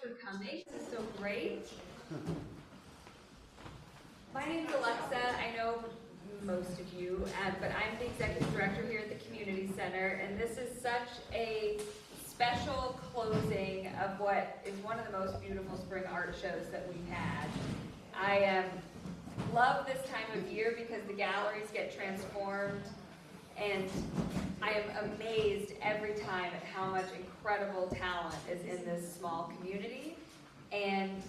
for coming. This is so great. My name's Alexa. I know most of you, but I'm the executive director here at the Community Center, and this is such a special closing of what is one of the most beautiful spring art shows that we've had. I love this time of year because the galleries get transformed, and I am amazed every time at how much incredible talent is in this small community, and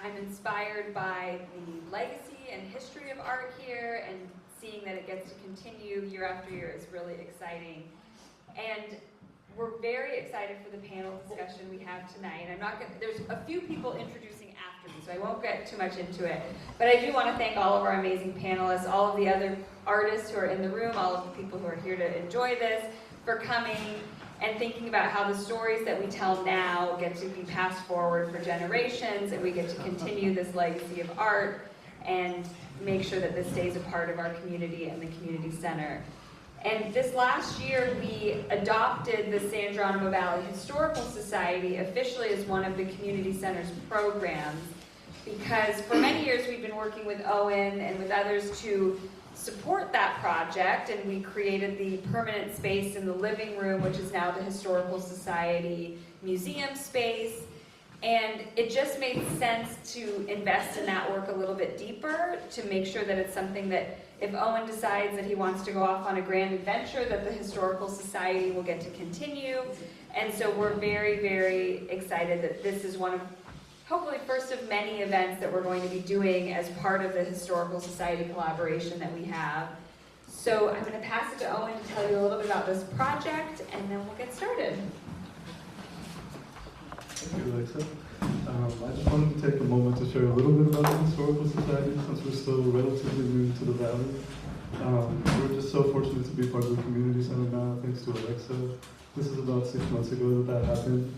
I'm inspired by the legacy and history of art here, and seeing that it gets to continue year after year is really exciting. And we're very excited for the panel discussion we have tonight. There's a few people introducing after me, so I won't get too much into it. But I do want to thank all of our amazing panelists, all of the other artists who are in the room, all of the people who are here to enjoy this, for coming and thinking about how the stories that we tell now get to be passed forward for generations, and we get to continue this legacy of art and make sure that this stays a part of our community and the community center. And this last year, we adopted the San Geronimo Valley Historical Society officially as one of the community center's programs, because for many years we've been working with Owen and with others to support that project, and we created the permanent space in the living room, which is now the Historical Society Museum space. And it just made sense to invest in that work a little bit deeper, to make sure that it's something that if Owen decides that he wants to go off on a grand adventure, that the Historical Society will get to continue. And so we're very, very excited that this is one of, hopefully, first of many events that we're going to be doing as part of the Historical Society collaboration that we have. So I'm going to pass it to Owen to tell you a little bit about this project, and then we'll get started. Thank you, Alexa. I just wanted to take a moment to share a little bit about the Historical Society, since we're still relatively new to the Valley. We're just so fortunate to be part of the Community Center now, thanks to Alexa. This is about 6 months ago that happened.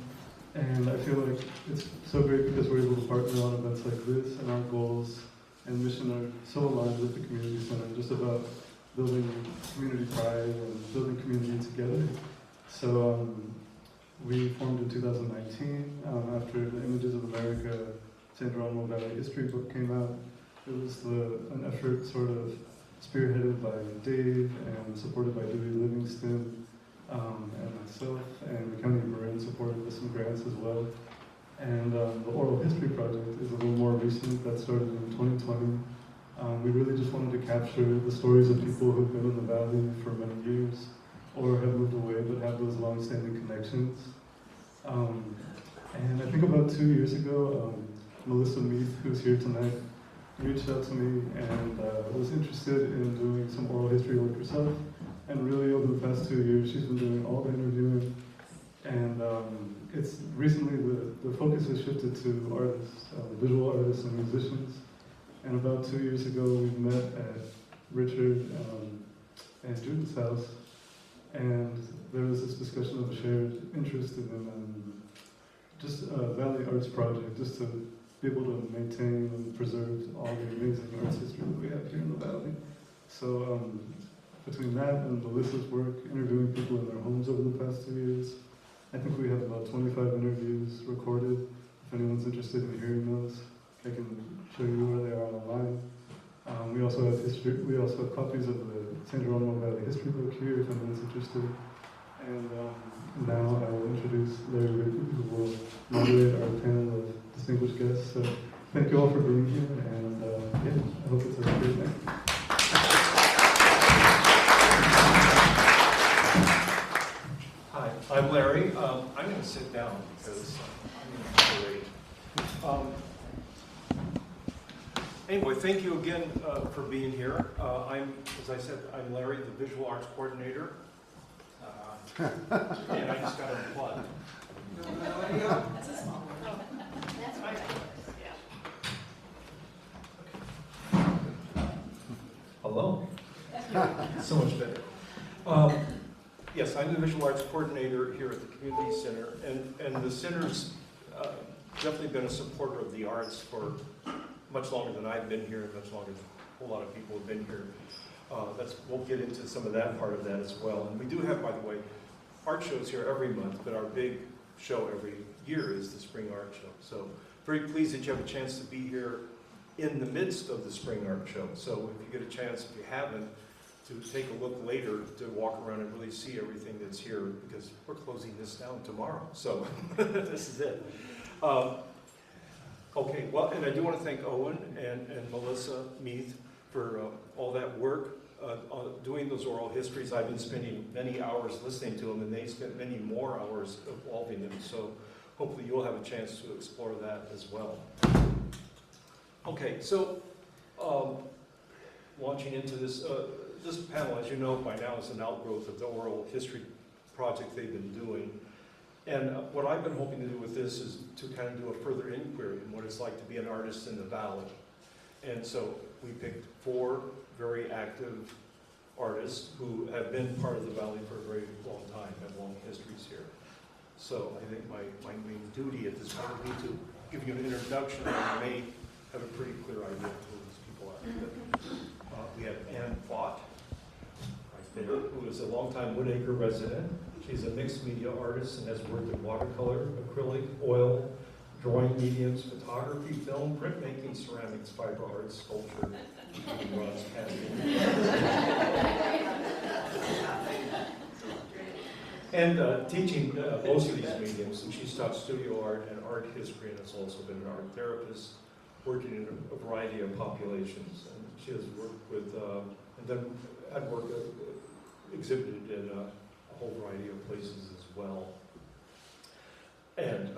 And I feel like it's so great because we're able to partner on events like this, and our goals and mission are so aligned with the Community Center, just about building community pride and building community together. So we formed in 2019 after the Images of America San Geronimo Valley History book came out. It was an effort sort of spearheaded by Dave and supported by Dewey Livingston and myself, and the County of Marin supported with some grants as well. And the Oral History Project is a little more recent. That started in 2020. We really just wanted to capture the stories of people who've been in the Valley for many years, or have moved away but have those long-standing connections. And I think about 2 years ago, Marty Meade, who's here tonight, reached out to me and was interested in doing some oral history work herself. And really, over the past 2 years, she's been doing all the interviewing. And it's recently the focus has shifted to artists, visual artists and musicians. And about 2 years ago, we met at Richard and Judith's house. And there was this discussion of a shared interest in just a Valley Arts project, just to be able to maintain and preserve all the amazing arts history that we have here in the Valley. So between that and Melissa's work, interviewing people in their homes over the past 2 years, I think we have about 25 interviews recorded. If anyone's interested in hearing those, I can show you where they are online. We also have copies of the San Geronimo Valley History book here if anyone's interested. And now I will introduce Larry Rippee, who will moderate our panel of distinguished guests. So thank you all for being here, and I hope it's a great night. Hi, I'm Larry. I'm going to sit down because I'm going to narrate. Anyway, thank you again for being here. As I said, I'm Larry, the Visual Arts Coordinator. And I just got to unplug. That's a small one. That's right. Yeah. Hello? So much better. Yes, I'm the Visual Arts Coordinator here at the Community Center, and the Center's definitely been a supporter of the arts for much longer than I've been here, and much longer than a whole lot of people have been here. We'll get into some of that part of that as well. And we do have, by the way, art shows here every month, but our big show every year is the Spring Art Show. So very pleased that you have a chance to be here in the midst of the Spring Art Show. So if you get a chance, if you haven't, to take a look later, to walk around and really see everything that's here, because we're closing this down tomorrow. So this is it. Okay, well, and I do want to thank Owen and Melissa Meade for all that work on doing those oral histories. I've been spending many hours listening to them, and they spent many more hours evolving them. So hopefully you'll have a chance to explore that as well. Okay, so launching into this, this panel, as you know by now, is an outgrowth of the oral history project they've been doing. And what I've been hoping to do with this is to kind of do a further inquiry in what it's like to be an artist in the Valley. And so we picked 4 very active artists who have been part of the Valley for a very long time, have long histories here. So I think my main duty at this point would be to give you an introduction, and you may have a pretty clear idea of who these people are. We have Anne Faught, right there, who is a longtime Woodacre resident. She's a mixed media artist and has worked in watercolor, acrylic, oil, drawing mediums, photography, film, printmaking, ceramics, fiber arts, sculpture, and bronze casting. And teaching most of these mediums, and she's taught studio art and art history, and has also been an art therapist, working in a variety of populations. And she has worked with, and then had work exhibited in a whole variety of places as well. And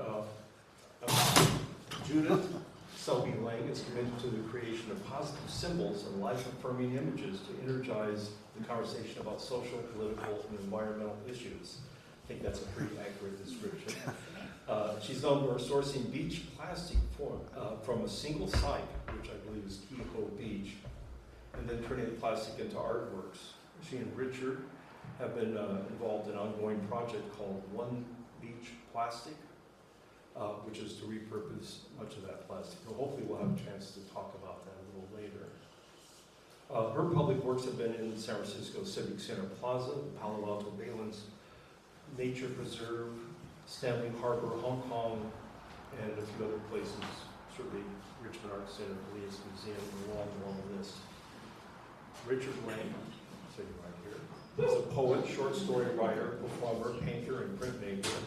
Judith Selby Lang is committed to the creation of positive symbols and life-affirming images to energize the conversation about social, political, and environmental issues. I think that's a pretty accurate description. She's known for sourcing beach plastic from a single site, which I believe is Kehoe Beach, and then turning the plastic into artworks. She and Richard have been involved in an ongoing project called One Beach Plastic, which is to repurpose much of that plastic. So hopefully we'll have a chance to talk about that a little later. Her public works have been in the San Francisco Civic Center Plaza, Palo Alto Baylands Nature Preserve, Stanley Harbor, Hong Kong, and a few other places, certainly Richmond Art Center, Elias Museum, and a long, long list. Richard Lang, so you're right here, is a poet, short story writer, performer, painter, and printmaker.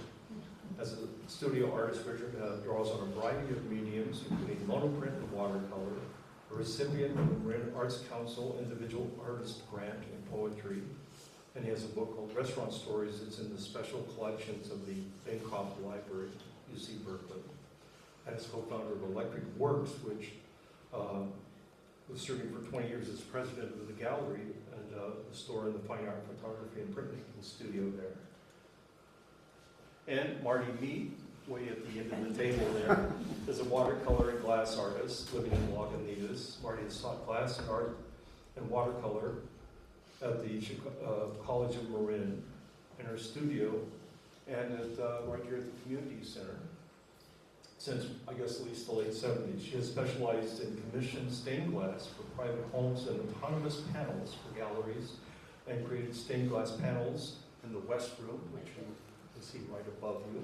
As a studio artist, Richard draws on a variety of mediums, including monoprint and watercolor, a recipient of the Marin Arts Council Individual Artist Grant in Poetry, and he has a book called Restaurant Stories that's in the special collections of the Bancroft Library, UC Berkeley. And is co-founder of Electric Works, which was serving for 20 years as president of the gallery and the store in the fine art photography and printmaking studio there. And Marty Meade, way at the end of the table there, is a watercolor and glass artist living in Lagunitas. Marty has taught glass and art and watercolor at the College of Marin in her studio and right here at the Community Center since, I guess, at least the late 70s. She has specialized in commissioned stained glass for private homes and autonomous panels for galleries, and created stained glass panels in the West Room, which you can see right above you,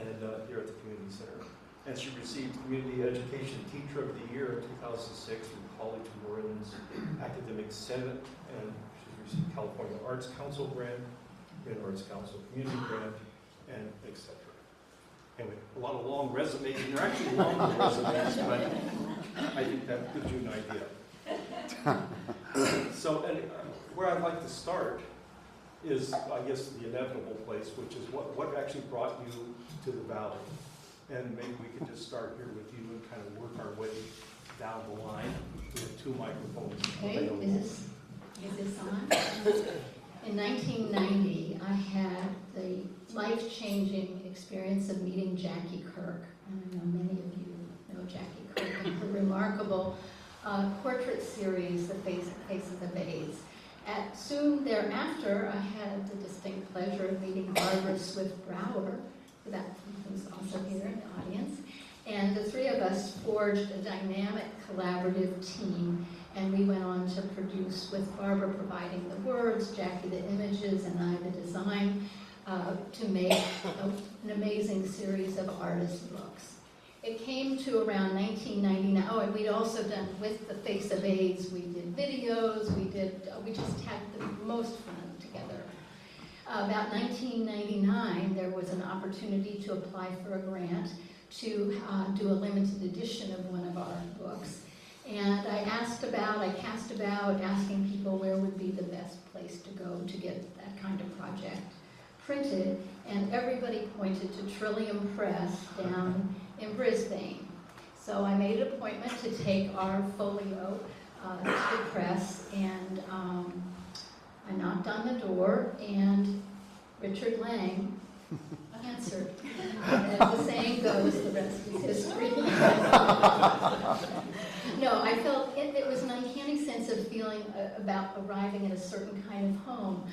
and here at the Community Center. And she received Community Education Teacher of the Year in 2006 from College of Marin's Academic Senate, and she's received California Arts Council Grant, Marin Arts Council Community Grant, and etc. Anyway, a lot of long resumes, and they're actually longer resumes, but I think that gives you an idea. So, and where I'd like to start is, I guess, the inevitable place, which is what actually brought you to the Valley. And maybe we could just start here with you and kind of work our way down the line. We have 2 microphones available. Is this on? In 1990, I had the life-changing experience of meeting Jackie Kirk. I know many of you know Jackie Kirk and her remarkable portrait series, The Faces of AIDS. Soon thereafter, I had the distinct pleasure of meeting Barbara Swift-Brower, who's also here in the audience. And the 3 of us forged a dynamic collaborative team, and we went on to produce, with Barbara providing the words, Jackie the images, and I the design, to make an amazing series of artist books. It came to around 1999. Oh, and we'd also done, with the Face of AIDS, we did videos, we just had the most fun together. About 1999, there was an opportunity to apply for a grant to do a limited edition of one of our books. And I cast about asking people where would be the best place to go to get that kind of project printed, and everybody pointed to Trillium Press down in Brisbane. So I made an appointment to take our folio to the press, and I knocked on the door, and Richard Lang answered. As the saying goes, the rest is history. No, I felt it was an uncanny sense of feeling about arriving at a certain kind of home.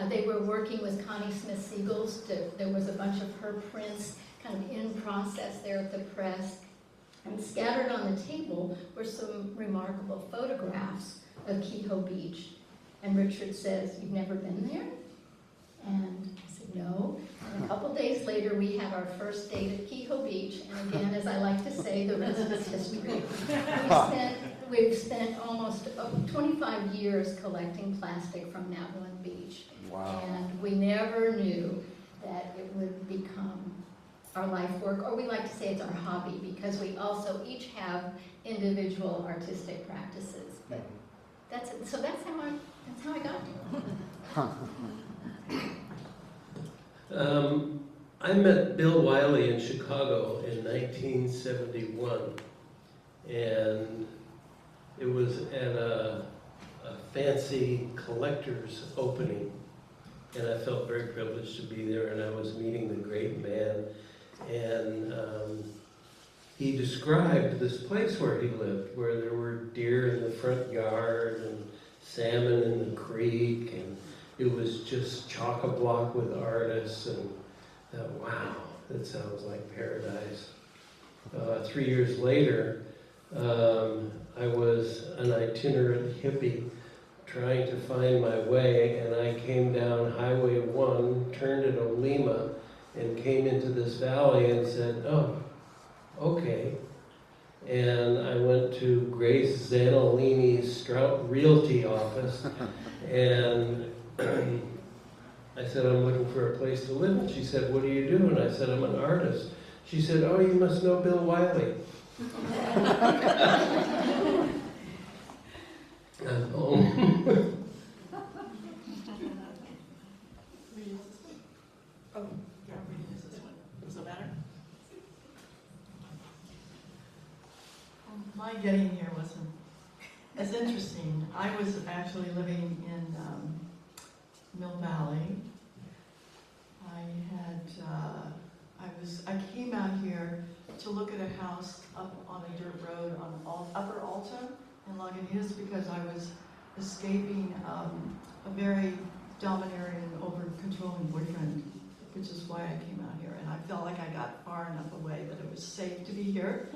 They were working with Connie Smith Siegel's. There was a bunch of her prints kind of in process there at the press. And scattered on the table were some remarkable photographs of Kehoe Beach. And Richard says, "You've never been there?" And I said, "No." And a couple days later, we had our first date at Kehoe Beach. And again, as I like to say, the rest is history. We've spent almost 25 years collecting plastic from that one beach. Wow. And we never knew that it would become our life work, or we like to say it's our hobby, because we also each have individual artistic practices. But that's it. So that's how I got here. I met Bill Wiley in Chicago in 1971, and it was at a fancy collector's opening, and I felt very privileged to be there, and I was meeting the great man, and he described this place where he lived, where there were deer in the front yard and salmon in the creek, and it was just chock-a-block with artists, and I thought, wow, that sounds like paradise. 3 years later, I was an itinerant hippie trying to find my way, and I came down Highway 1, turned at Olema, and came into this valley and said, "Oh, okay." And I went to Grace Zanolini's Strout Realty office, and I said, "I'm looking for a place to live." And she said, "What do you do?" And I said, "I'm an artist." She said, "Oh, you must know Bill Wiley." I'm home. Oh, yeah, we can use this one. Does it matter? My getting here wasn't as interesting. I was actually living in Mill Valley. I came out here to look at a house up on a dirt road on Upper Alta in Lagunitas because I was escaping a very domineering and over-controlling boyfriend, which is why I came out here. And I felt like I got far enough away that it was safe to be here.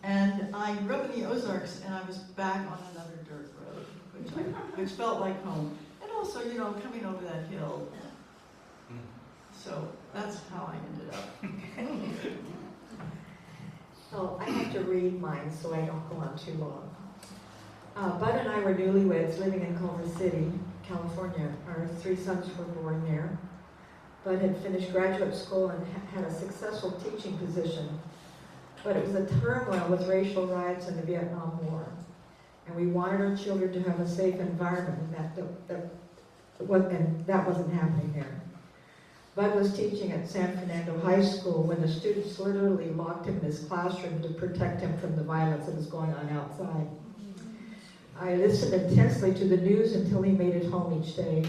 And I grew up in the Ozarks, and I was back on another dirt road, which felt like home. And also, you know, coming over that hill. So that's how I ended up. Oh, I have to read mine so I don't go on too long. Bud and I were newlyweds living in Culver City, California. Our 3 sons were born there. Bud had finished graduate school and had a successful teaching position. But it was a turmoil with racial riots and the Vietnam War. And we wanted our children to have a safe environment, and that wasn't happening there. Bud was teaching at San Fernando High School when the students literally locked him in his classroom to protect him from the violence that was going on outside. I listened intensely to the news until he made it home each day.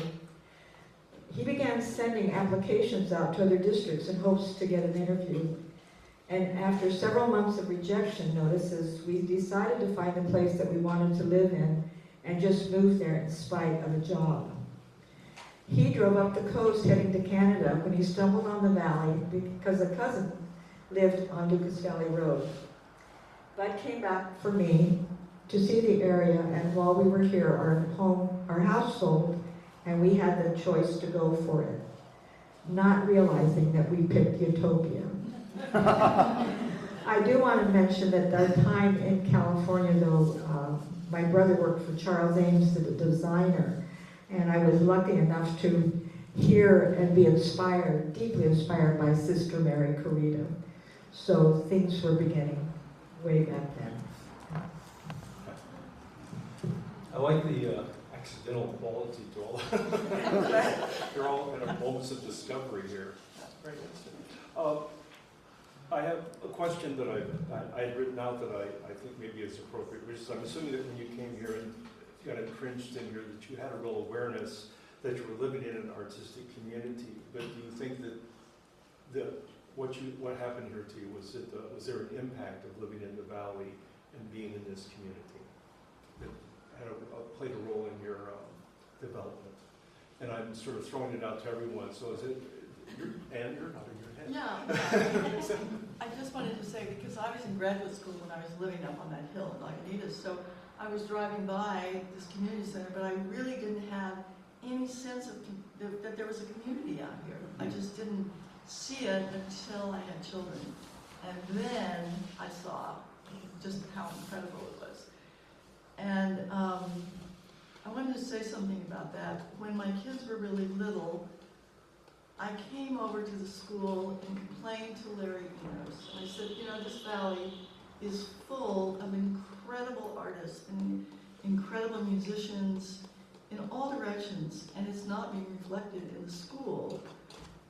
He began sending applications out to other districts in hopes to get an interview. And after several months of rejection notices, we decided to find the place that we wanted to live in and just move there in spite of a job. He drove up the coast heading to Canada when he stumbled on the valley because a cousin lived on Lucas Valley Road. Bud came back for me to see the area, and while we were here, our house sold, and we had the choice to go for it. not realizing that we picked Utopia. I do want to mention that our time in California, though, my brother worked for Charles Ames, the designer, and I was lucky enough to hear and be inspired, deeply inspired by Sister Mary Corita. So things were beginning way back then. I like the accidental quality to all that. They're all kind of moments of discovery here. Very interesting. I have a question that I had written out that I think maybe is appropriate, which is I'm assuming that when you came here and got entrenched in here that you had a real awareness that you were living in an artistic community. But do you think that what happened here to you, was there an impact of living in the Valley and being in this community that had played a role in your development? And I'm sort of throwing it out to everyone. So is it, and you're nodding your head. Yeah. I just wanted to say, because I was in graduate school when I was living up on that hill in Lagunitas, so I was driving by this community center, but I really didn't have any sense of that there was a community out here. I just didn't see it until I had children. And then I saw just how incredible it was. And I wanted to say something about that. When my kids were really little, I came over to the school and complained to Larry Rippee. I said, you know, this valley is full of incredible artists and incredible musicians in all directions, and it's not being reflected in the school.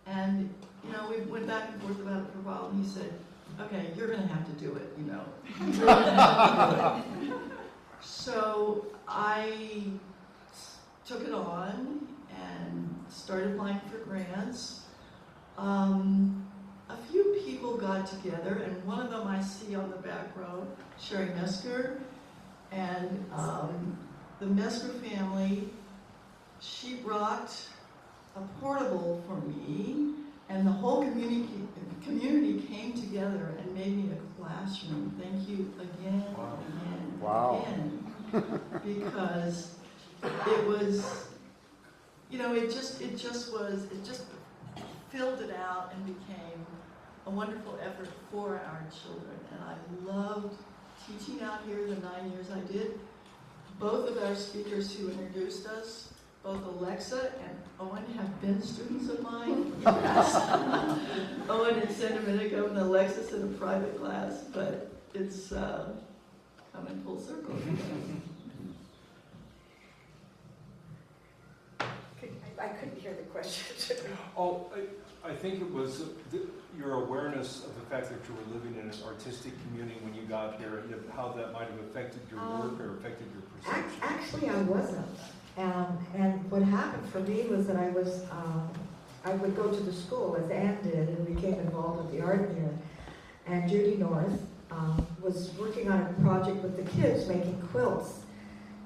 And, you know, we went back and forth about it for a while, and he said, okay, you're going to have to do it, you know. You're going to have to do it. So I took it on and started applying for grants. A few people got together, and one of them I see on the back row, Sherry Mesker, and the Mesker family, she brought a portable for me, and the whole community came together and made me a classroom. Thank you again, again, because it was, you know, it just filled it out and became a wonderful effort for our children. And I loved teaching out here the 9 years I did. Both of our speakers who introduced us, both Alexa and Owen, have been students of mine. Owen in San Domenico and Alexis in a private class, but it's coming full circle. I couldn't hear the question. Oh, I think it was your awareness of the fact that you were living in an artistic community when you got here, and how that might have affected your work or affected your perception. Actually, I wasn't. And what happened for me was that I would go to the school, as Ann did, and became involved with the art there. And Judy North was working on a project with the kids, making quilts.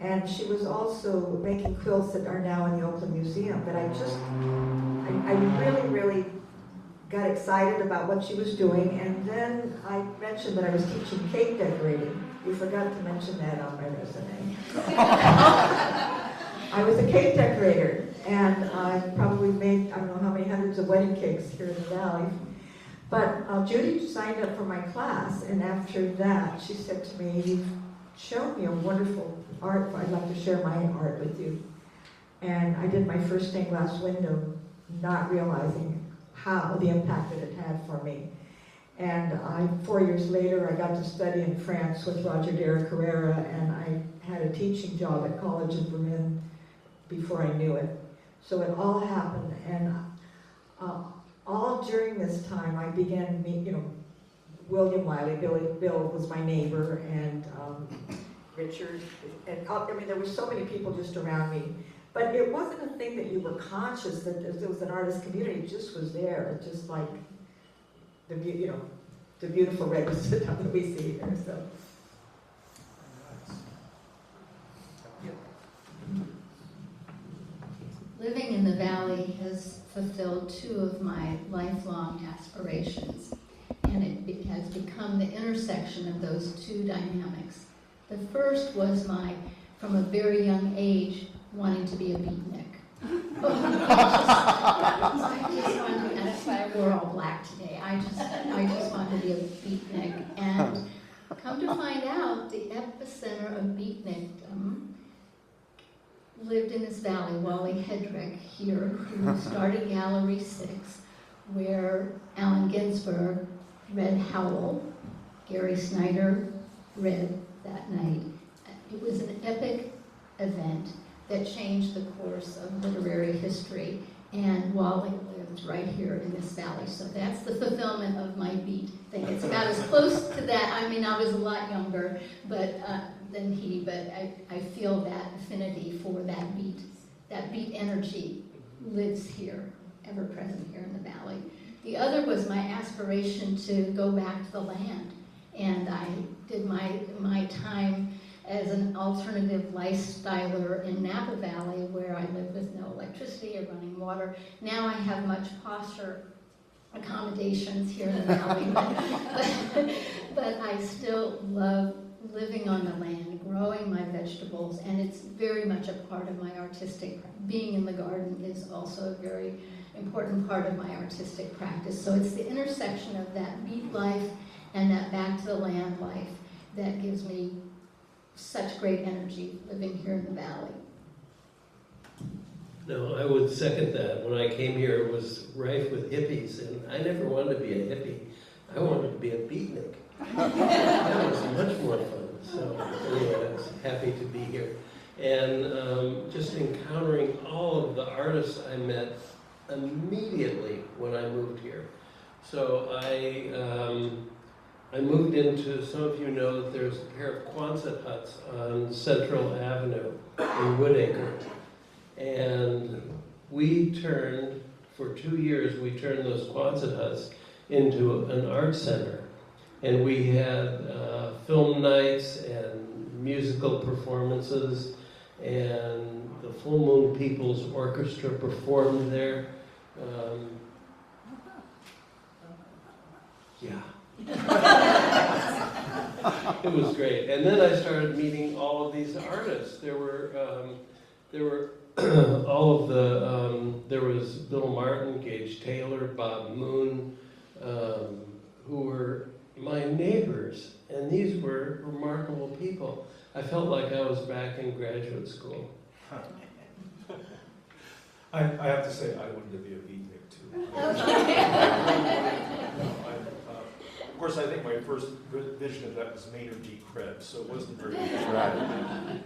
And she was also making quilts that are now in the Oakland Museum. But I really, really got excited about what she was doing. And then I mentioned that I was teaching cake decorating. You forgot to mention that on my resume. I was a cake decorator, and I probably made, I don't know how many hundreds of wedding cakes here in the Valley. But Judy signed up for my class, and after that, she said to me, "You've shown me a wonderful art, I'd like to share my art with you." And I did my first stained glass window, not realizing how the impact that it had for me. And 4 years later, I got to study in France with Roger de Carrera, and I had a teaching job at college in Berlin before I knew it. So it all happened, and all during this time, I began, you know, William Wiley, Bill was my neighbor, and Richard, and I mean, there were so many people just around me. But it wasn't a thing that you were conscious that there was an artist community. It just was there, just like the beautiful red that we see here. So. Living in the Valley has fulfilled two of my lifelong aspirations, and it has become the intersection of those two dynamics. The first was from a very young age, wanting to be a beatnik. And that's why we're all black today. I just wanted to be a beatnik. And come to find out, the epicenter of beatnikdom lived in this valley. Wally Hedrick here, who started Gallery 6, where Allen Ginsberg read Howl, Gary Snyder read that night. It was an epic event that changed the course of literary history, and Wally lives right here in this valley. So that's the fulfillment of my beat thing. It's about as close to that. I mean, I was a lot younger than he, but I feel that affinity for that beat. That beat energy lives here, ever present here in the valley. The other was my aspiration to go back to the land, and I did my time as an alternative lifestyler in Napa Valley, where I lived with no electricity or running water. Now I have much posher accommodations here in the valley, but I still love living on the land, growing my vegetables, and it's very much a part of my artistic. Being in the garden is also a very important part of my artistic practice. So it's the intersection of that beat life and that back to the land life that gives me such great energy living here in the valley. No, I would second that. When I came here, it was rife with hippies, and I never wanted to be a hippie. I wanted to be a beatnik. That was much more fun. So anyway, I was happy to be here. And just encountering all of the artists I met immediately when I moved here. So I moved into, some of you know that there's a pair of Quonset huts on Central Avenue in Woodacre. And we turned, for 2 years, we turned those Quonset huts into an art center. And we had film nights and musical performances, and the Full Moon People's Orchestra performed there. Yeah. It was great. And then I started meeting all of these artists. There were all of the, there was Bill Martin, Gage Taylor, Bob Moon, who were my neighbors. And these were remarkable people. I felt like I was back in graduate school. I have to say, I wanted to be a beatnik too. Of course, I think my first vision of that was Maynard D. Krebs, so it wasn't very involved.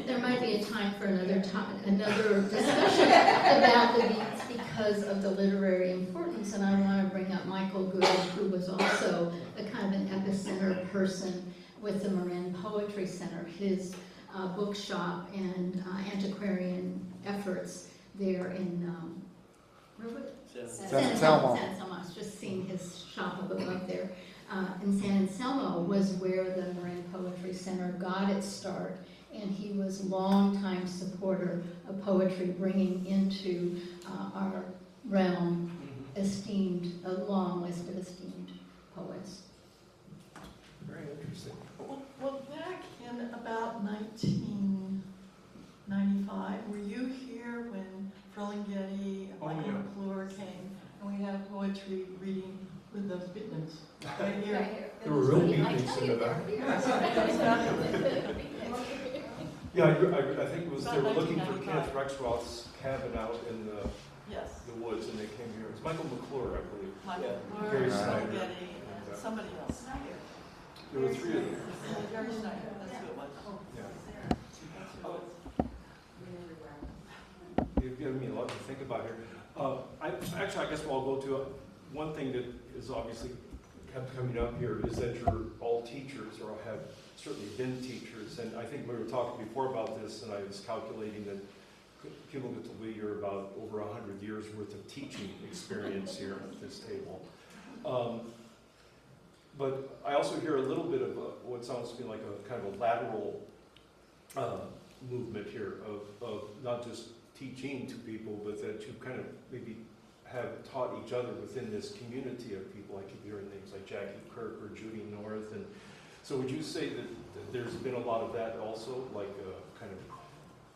There might be a time for another discussion about the beats because of the literary importance, and I want to bring up Michael Good, who was also a kind of an epicenter person with the Marin Poetry Center. His bookshop and antiquarian efforts there in San Anselmo. I was just seeing his shop up above there. In San Anselmo was where the Marin Poetry Center got its start, and he was a longtime supporter of poetry, bringing into our realm a long list of esteemed poets. Very interesting. Well, back in about 1995, were you here when Ferlinghetti and Michael McClure came, and we had a poetry reading with the Bitmans? Right here. There were real beatniks in the back. Yeah, I think it was, they were looking for Kenneth Rexroth's cabin out in the woods, and they came here. It was Michael McClure, I believe. Michael McClure, Gary Snyder, Ferlinghetti, and somebody else. There were 3 of them. Gary Snyder, that's who it was. You've given me a lot to think about here. I guess what I'll go to, one thing that is obviously kept coming up here is that you're all teachers, or have certainly been teachers, and I think we were talking before about this, and I was calculating that cumulatively you're about over 100 years worth of teaching experience here at this table. But I also hear a little bit of what sounds to me like a kind of a lateral movement here of not just teaching to people, but that you kind of maybe have taught each other within this community of people. I keep hearing names like Jackie Kirk or Judy North, and so would you say that there's been a lot of that also, like kind of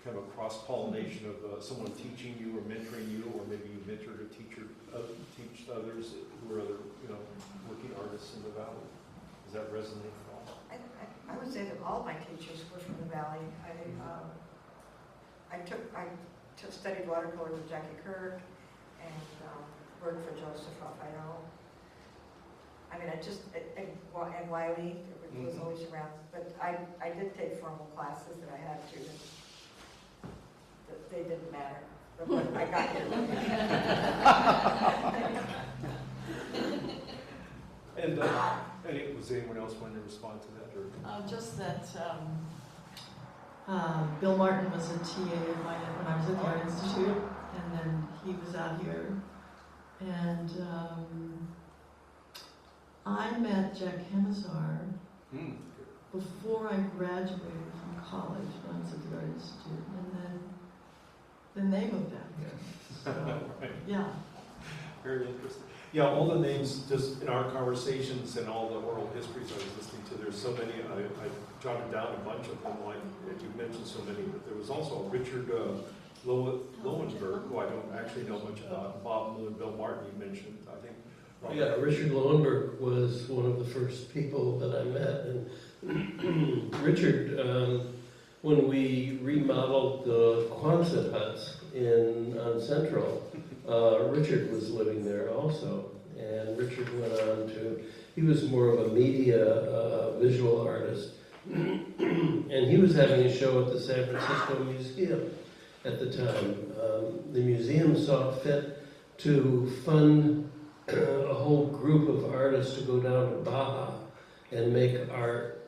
kind of a cross-pollination of someone teaching you or mentoring you, or maybe you mentored a teacher, teach others who are other, working artists in the valley? Does that resonate at all? I would say that all my teachers were from the valley. I studied watercolor with Jackie Kirk and worked for Joseph Raphael. I mean, and Wiley was always around, but I did take formal classes that I had to. That they didn't matter. But when I got here. And was anyone else wanting to respond to that? Or? Just that Bill Martin was a TA of mine when I was at the Art Institute, and then he was out here. And I met Jack Hemazar before I graduated from college when I was at the Art Institute, and then they moved out here. So, Right. yeah. Very interesting. Yeah, all the names just in our conversations and all the oral histories I was listening to, there's so many, I jotted down a bunch of them, like you mentioned so many, but there was also Richard Lowenberg, who I don't actually know much about, Bob Miller, Bill Martin you mentioned, I think. Yeah, Richard Lowenberg was one of the first people that I met, and Richard, when we remodeled the Quonset huts on Central, Richard was living there also, and Richard went on to, he was more of a media visual artist, and he was having a show at the San Francisco Museum at the time. The museum saw fit to fund a whole group of artists to go down to Baja and make art,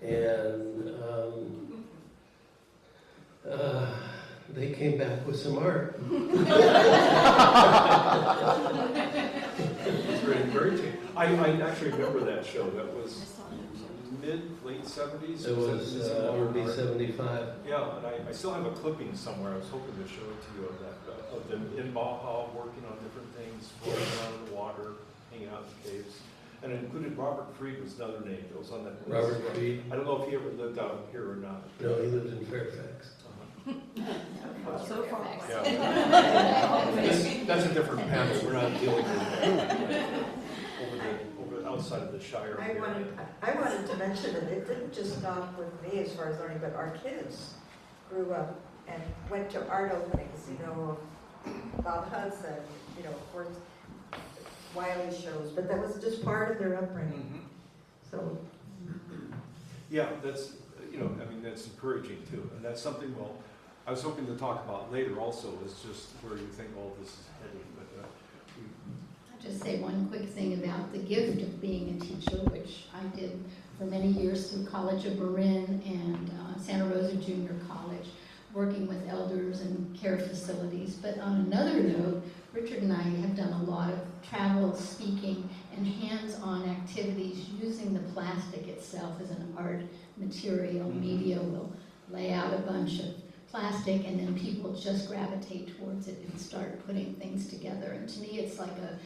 and they came back with some art. It's very I actually remember that show. That was late 70s. It was early 75. Yeah, and I still have a clipping somewhere. I was hoping to show it to you of that, of them in Baja working on different things, floating around in the water, hanging out in the caves. And it included Robert Fried was another name that was on that list. Robert Fried. I don't know if he ever lived out here or not. No, he lived in Fairfax. So far away. Yeah. That's a different panel. We're not dealing with over outside of the Shire. I wanted to mention that it didn't just stop with me as far as learning, but our kids grew up and went to art openings, Bob Hudson, of course, Wiley shows, but that was just part of their upbringing. So. Yeah, that's, that's encouraging too. And that's something, I was hoping to talk about later also, is just where you think all this is heading. But I'll just say one quick thing about the gift of being a teacher, which I did for many years through College of Marin and Santa Rosa Junior College, working with elders and care facilities. But on another note, Richard and I have done a lot of travel, speaking, and hands-on activities using the plastic itself as an art material. Media will lay out a bunch of plastic, and then people just gravitate towards it and start putting things together. And to me, it's like a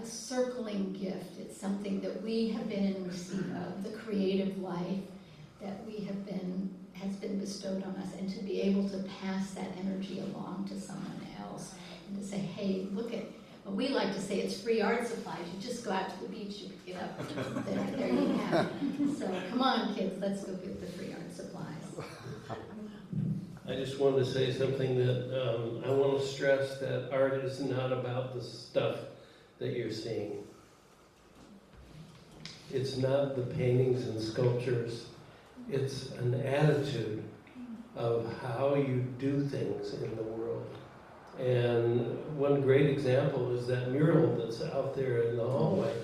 circling gift. It's something that we have been in receipt of, the creative life that has been bestowed on us, and to be able to pass that energy along to someone else, and to say, hey, look at, well, we like to say it's free art supplies. You just go out to the beach, you pick it up, there you have it. So come on, kids, let's go get the free art supplies. I just wanted to say something that I want to stress, that art is not about the stuff that you're seeing. It's not the paintings and sculptures. It's an attitude of how you do things in the world. And one great example is that mural that's out there in the hallway.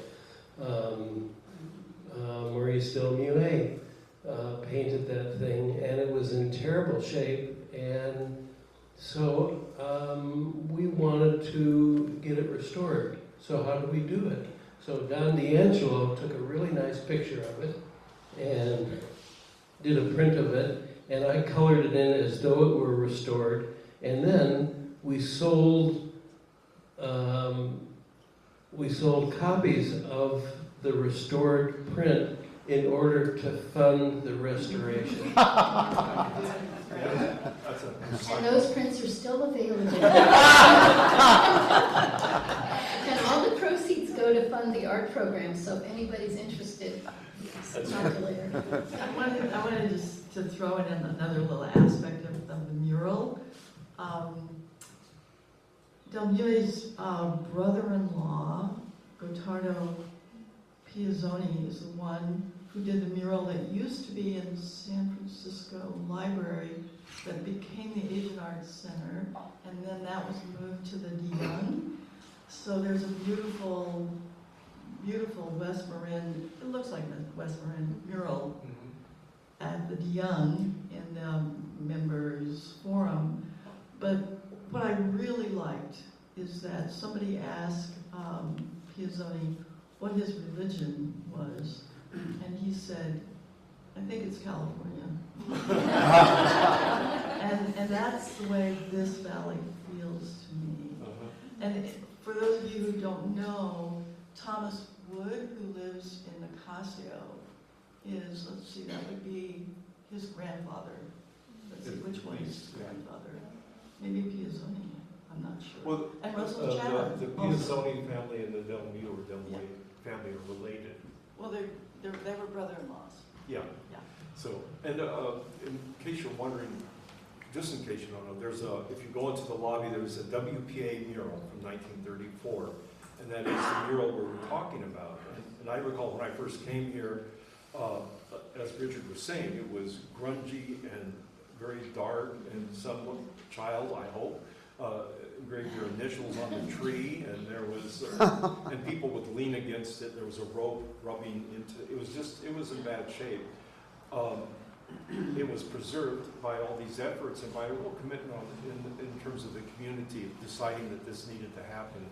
Maurice Delmuet painted that thing, and it was in terrible shape, and so we wanted to get it restored. So how do we do it? So Don D'Angelo took a really nice picture of it and did a print of it, and I colored it in as though it were restored, and then we sold copies of the restored print in order to fund the restoration. that's a And those prints are still available. And all the proceeds go to fund the art program, so if anybody's interested, talk to Larry. I wanted just to throw in another little aspect of the mural. Del Mue's brother-in-law, Gottardo Piazzoni, is the one who did the mural that used to be in San Francisco Library that became the Asian Arts Center, and then that was moved to the DeYoung. So there's a beautiful, beautiful West Marin, it looks like the West Marin mural at the DeYoung in the members forum. But what I really liked is that somebody asked Piazzoni what his religion was, and he said, I think it's California. and that's the way this valley feels to me. And for those of you who don't know, Thomas Wood, who lives in Nicasio, is, let's see, that would be his grandfather. Let's see, which one is his grandfather? Maybe Piazzoni, I'm not sure. Well, and Russell Chatham. the Piazzoni family and the Del Mue or Del Mue family are related. Well, they were brother-in-laws. Yeah. Yeah. So, and in case you're wondering, just in case you don't know, there's if you go into the lobby, there's a WPA mural from 1934, and that is the mural we're talking about. And I recall when I first came here, as Richard was saying, it was grungy and very dark, and somewhat child, I hope, engraved your initials on the tree, and there was, and people would lean against it. There was a rope rubbing into it. It was in bad shape. It was preserved by all these efforts and by a real commitment in terms of the community deciding that this needed to happen.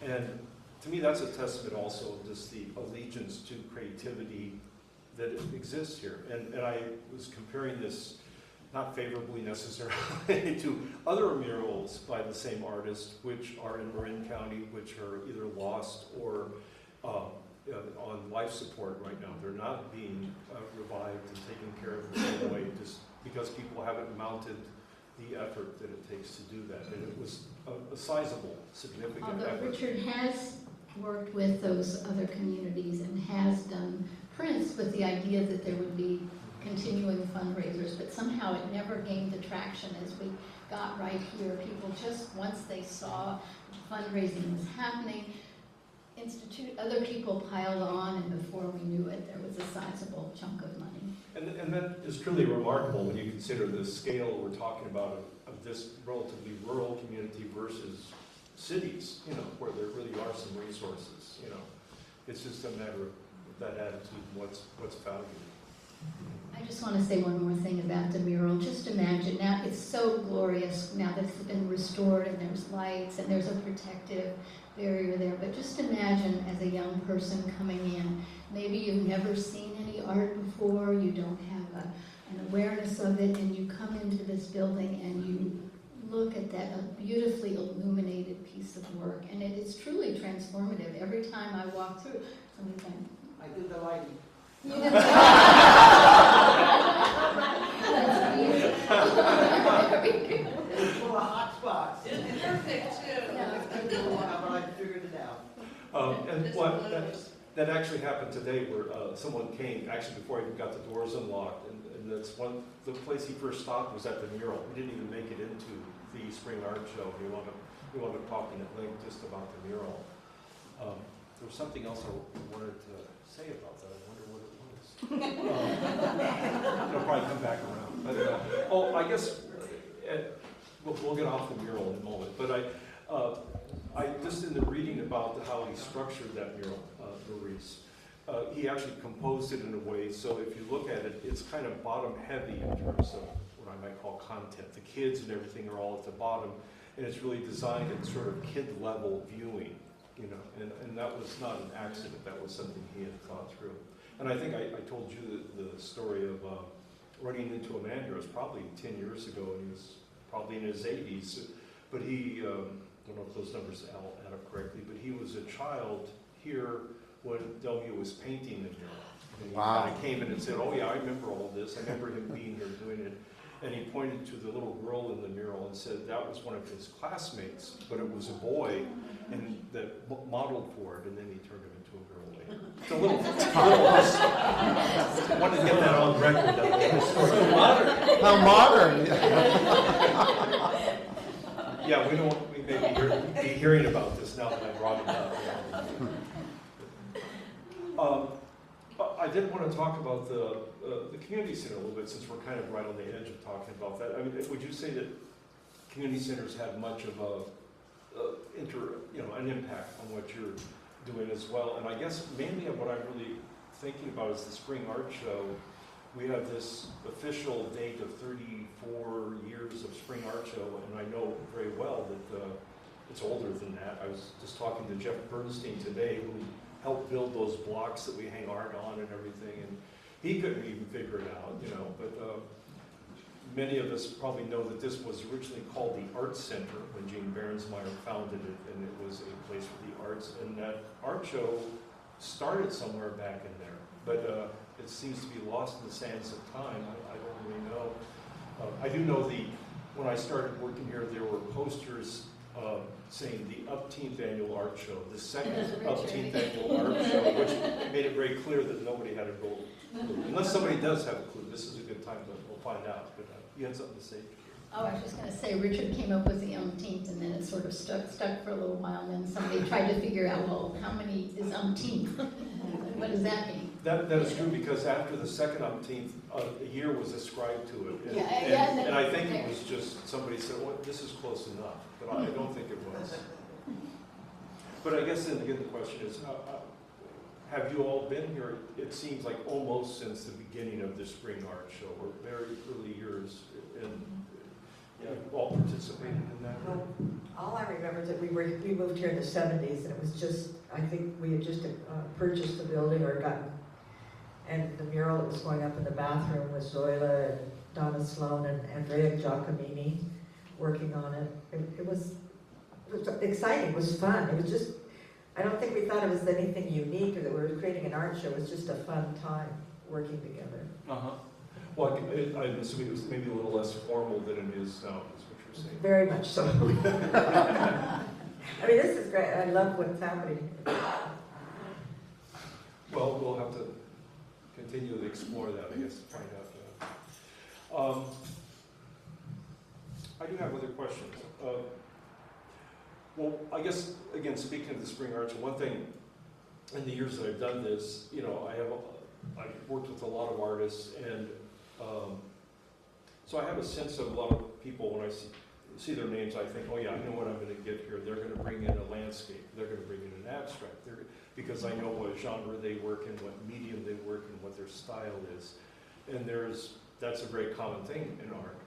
And to me, that's a testament also of just the allegiance to creativity that exists here. And I was comparing this, not favorably necessarily, to other murals by the same artist, which are in Marin County, which are either lost or on life support right now. They're not being revived and taken care of in the same way, just because people haven't mounted the effort that it takes to do that. And it was a sizable, significant Although effort. Richard has worked with those other communities and has done prints with the idea that there would be continuing fundraisers, but somehow it never gained the traction as we got right here. People just, once they saw fundraising was happening, other people piled on, and before we knew it, there was a sizable chunk of money. And that is truly remarkable when you consider the scale we're talking about of this relatively rural community versus cities, where there really are some resources, It's just a matter of that attitude and what's valued. I just want to say one more thing about the mural. Just imagine, now it's so glorious now that it's been restored and there's lights and there's a protective barrier there, but just imagine as a young person coming in, maybe you've never seen any art before, you don't have an awareness of it, and you come into this building and you look at that, a beautifully illuminated piece of work, and it is truly transformative. Every time I walk through, somebody's going, I do the lighting. you did It's full of hot spots. It's perfect too. But I figured it out. And what that actually happened today, where someone came, actually before I even got the doors unlocked, and that's the place he first stopped was at the mural. We didn't even make it into the Spring Art Show. We wound up talking at length just about the mural. There was something else I wanted to say about that. I wonder what it was. It'll probably come back around. But, I guess we'll get off the mural in a moment. But I just in the reading about how he structured that mural, Maurice, he actually composed it in a way so if you look at it, it's kind of bottom heavy in terms of what I might call content. The kids and everything are all at the bottom, and it's really designed at sort of kid level viewing, and that was not an accident. That was something he had thought through. And I think I told you the story of running into a man here. It was probably 10 years ago, and he was probably in his 80s, but he, I don't know if those numbers add up correctly, but he was a child here when Del Mue was painting the mural. And he kind of came in and said, oh yeah, I remember all this. I remember him being here doing it. and he pointed to the little girl in the mural and said that was one of his classmates, but it was a boy, and that modeled for it, and then he turned him into a girl later. It's a little I wanted to get that on record. That little story. So modern. How modern! Yeah, we may be hearing about this now that I brought it up. I did want to talk about the community center a little bit, since we're kind of right on the edge of talking about that. I mean, would you say that community centers have much of an impact on what you're doing as well? And I guess mainly what I'm really thinking about is the Spring Art Show. We have this official date of 34 years of Spring Art Show, and I know very well that it's older than that. I was just talking to Jeff Bernstein today, who helped build those blocks that we hang art on and everything, and he couldn't even figure it out, but many of us probably know that this was originally called the Art Center when Gene Berensmeyer founded it, and it was a place for the arts, and that art show started somewhere back in there, but it seems to be lost in the sands of time. I don't really know. I do know when I started working here, there were posters saying the upteenth annual art show, the second upteenth annual art show, which made it very clear that nobody had a clue. Unless somebody does have a clue, this is a good time, but we'll find out. But you had something to say. Oh, I was just going to say, Richard came up with the umpteenth, and then it sort of stuck for a little while, and then somebody tried to figure out, well, how many is umpteenth? What does that mean? That is true, because after the second umpteenth, a year was ascribed to it. And I think it was just, somebody said, well, this is close enough, but I don't think it was. But I guess then again the question is, have you all been here, it seems like almost since the beginning of the Spring Art Show, or very early years, and you've all participated in that? Well, all I remember is that we moved here in the 70s, and it was just, I think we had just purchased the building or gotten, and the mural that was going up in the bathroom was Zoila and Donna Sloan and Andrea Giacomini working on it. It was exciting, it was fun. It was just, I don't think we thought it was anything unique or that we were creating an art show. It was just a fun time working together. Uh-huh. Well, I'm assuming it was maybe a little less formal than it is now, is what you're saying. Very much so. I mean, this is great. I love what's happening. Well, we'll have to continue to explore that, I guess, to find out. I do have other questions. Well, I guess, again, speaking of the Spring Art Show, one thing, in the years that I've done this, I've worked with a lot of artists, and so I have a sense of a lot of people. When I see their names, I think, oh yeah, I know what I'm going to get here. They're going to bring in a landscape. They're going to bring in an abstract. Because I know what genre they work in, what medium they work in, what their style is. And that's a very common thing in art.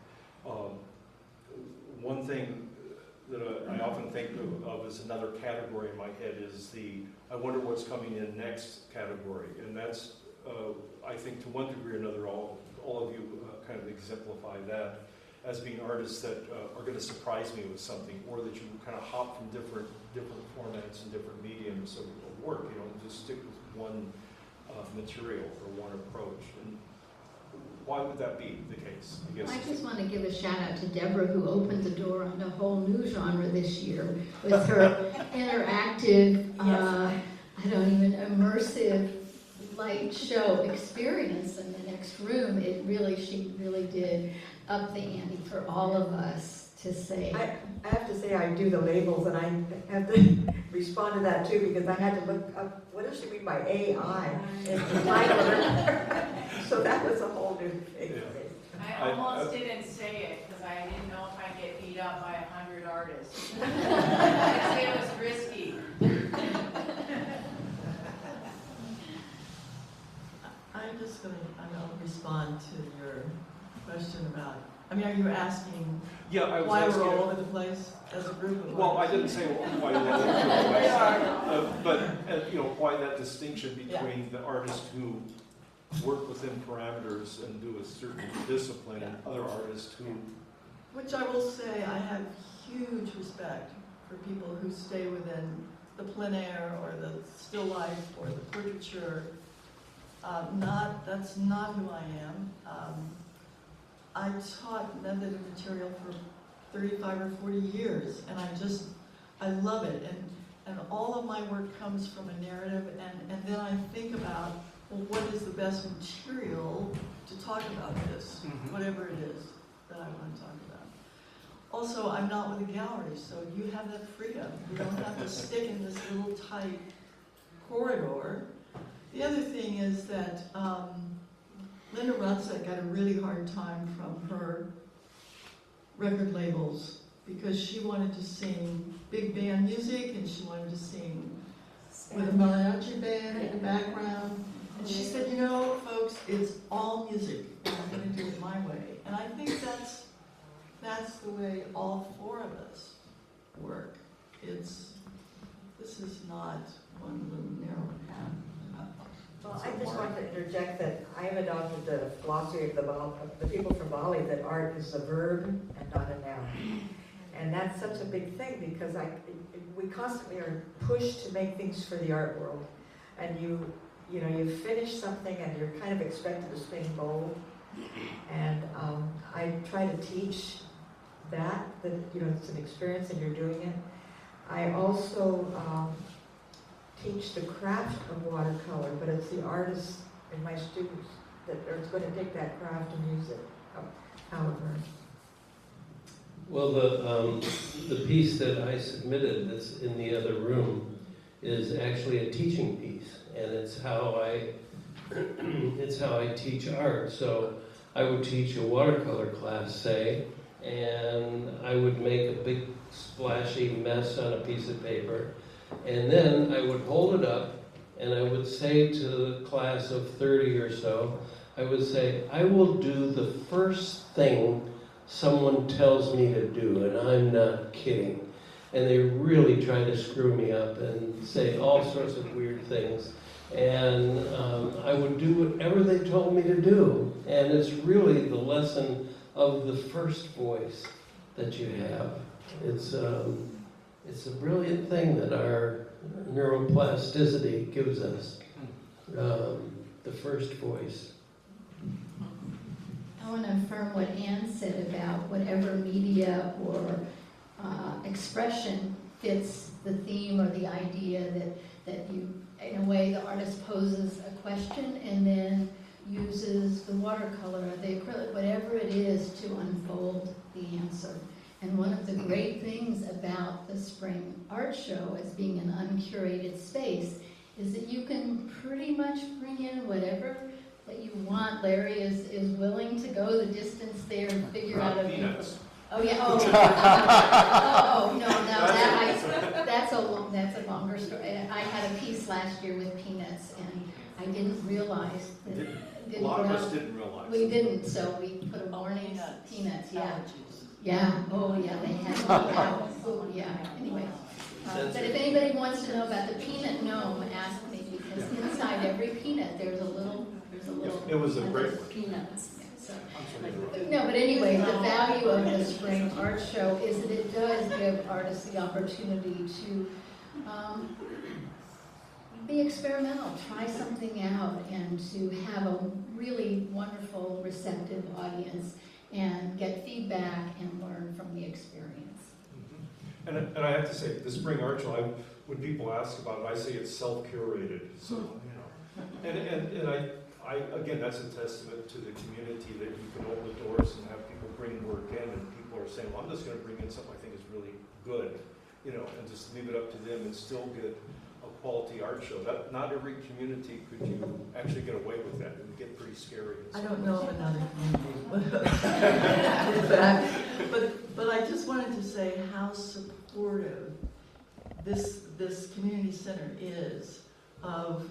One thing that I often think of as another category in my head is I wonder what's coming in next category. And that's, I think to one degree or another, all of you kind of exemplify that as being artists that are going to surprise me with something, or that you kind of hop from different formats and different mediums of work. You don't just stick with one material or one approach. And why would that be the case? I guess. I just want to give a shout out to Deborah, who opened the door on a whole new genre this year with her interactive, immersive light show experience in the next room. She really did up the ante for all of us to say. I have to say I do the labels, and I have to respond to that too, because I had to look up, what does she mean by AI? So that was a whole new thing. Yeah. I almost didn't say it, because I didn't know if I'd get beat up by 100 artists. I'd say it was risky. I'm just going to respond to your question about, are you asking why we're all over the place as a group of Well, I artists? didn't say why we're all over the place, but why that distinction between the artists who work within parameters and do a certain discipline, and other artists who... Which I will say, I have huge respect for people who stay within the plein air or the still life or the portraiture. That's not who I am. I taught method and material for 35 or 40 years, and I love it. And all of my work comes from a narrative, and then I think about, well, what is the best material to talk about this, whatever it is that I want to talk about. Also, I'm not with a gallery, so you have that freedom. You don't have to stick in this little tight corridor. The other thing is that Linda Rutzek got a really hard time from her record labels because she wanted to sing big band music and she wanted to sing with a mariachi band in the background. And she said, you know, folks, it's all music, and I'm going to do it my way. And I think that's the way all four of us work. This is not one little narrow path. Well, I just want to interject that I have adopted the philosophy of the people from Bali that art is a verb and not a noun. And that's such a big thing because we constantly are pushed to make things for the art world. And you finish something and you're kind of expected to swing bold. And I try to teach that it's an experience and you're doing it. I also teach the craft of watercolor, but it's the artists and my students that are going to take that craft and use it however. Well, the piece that I submitted that's in the other room is actually a teaching piece, and it's how I teach art. So I would teach a watercolor class, say, and I would make a big splashy mess on a piece of paper, and then I would hold it up and I would say to the class of 30 or so, I would say, I will do the first thing someone tells me to do, and I'm not kidding. And they really try to screw me up and say all sorts of weird things. And I would do whatever they told me to do. And it's really the lesson of the first voice that you have. It's a brilliant thing that our neuroplasticity gives us, the first voice. I want to affirm what Anne said about whatever media or expression fits the theme or the idea that you, in a way, the artist poses a question and then uses the watercolor or the acrylic, whatever it is, to unfold the answer. And one of the great things about the Spring Art Show as being an uncurated space is that you can pretty much bring in whatever that you want. Larry is willing to go the distance there and figure out a peanuts. Oh yeah. Oh no. That's a longer story. I had a piece last year with peanuts, and I didn't realize that. A lot of us didn't realize. We didn't, so we put a warning. Peanuts, yeah. Allergies. Yeah. Oh yeah, they had. Oh yeah. Anyway. But if anybody wants to know about the peanut gnome, ask me, because inside every peanut there's a little. It was a great one. Peanuts. So, no, but anyway, the value of the Spring Art Show is that it does give artists the opportunity to be experimental, try something out, and to have a really wonderful, receptive audience and get feedback and learn from the experience. And I have to say, the Spring Art Show, when people ask about it, I say it's self-curated. So, and I again, that's a testament to the community that you can open the doors and have people bring work in, and people are saying, well, I'm just going to bring in something I think is really good, and just leave it up to them and still get a quality art show. That not every community could you actually get away with that. It would get pretty scary. I don't know of another community. but I just wanted to say how supportive this community center is of,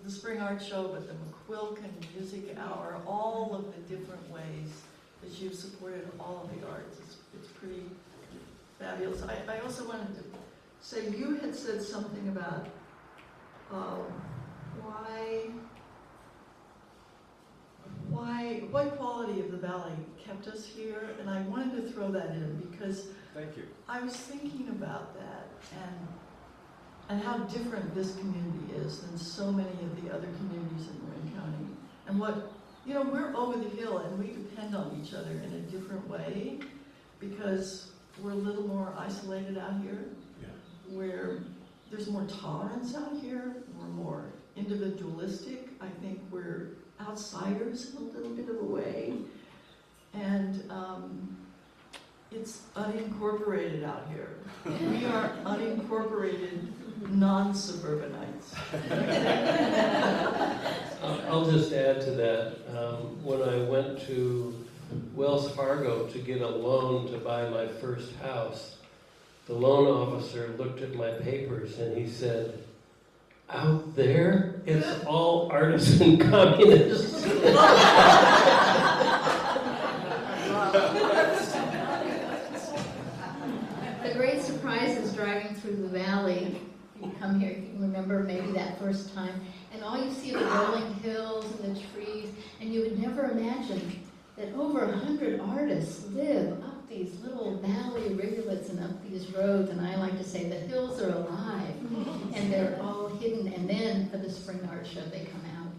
the Spring Art Show, but the McQuilkin Music Hour, all of the different ways that you've supported all of the arts. It's pretty fabulous. I also wanted to say, you had said something about what quality of the Valley kept us here, and I wanted to throw that in because Thank you. I was thinking about that and how different this community is than so many of the other communities in Marin County, and what You know, we're over the hill and we depend on each other in a different way because we're a little more isolated out here. Yeah. Where there's more tolerance out here, we're more individualistic. I think we're outsiders in a little bit of a way. And it's unincorporated out here. We are unincorporated non-suburbanites. I'll just add to that. When I went to Wells Fargo to get a loan to buy my first house, the loan officer looked at my papers and he said, "Out there, it's all artists and communists." The great surprise is driving through the valley. You come here, you can remember maybe that first time, and all you see are the rolling hills and the trees, and you would never imagine that over 100 artists live up these little valley rivulets and up these roads, and I like to say the hills are alive, and they're all hidden, and then for the spring art show they come out.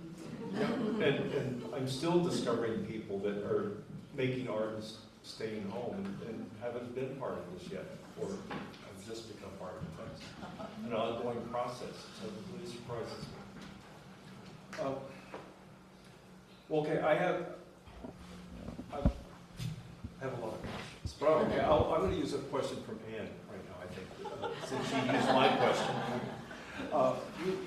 Yeah. And I'm still discovering people that are making art and staying home and haven't been part of this yet, or have just become part of it. It's an ongoing process, so it really surprises me. Okay, I have a lot of questions, but okay, I'm going to use a question from Anne right now, I think, since she used my question.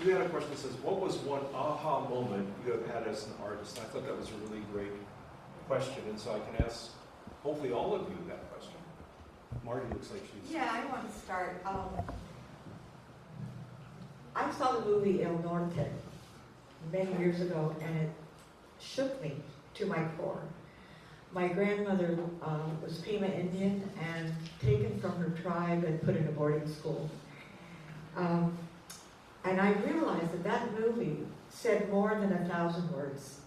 You had a question that says, what was one aha moment you have had as an artist? And I thought that was a really great question, and so I can ask, hopefully, all of you that question. Marty looks like she's... Yeah, I want to start. I saw the movie El Norte many years ago, and it shook me to my core. My grandmother was Pima Indian and taken from her tribe and put in a boarding school. And I realized that that movie said more than 1,000 words.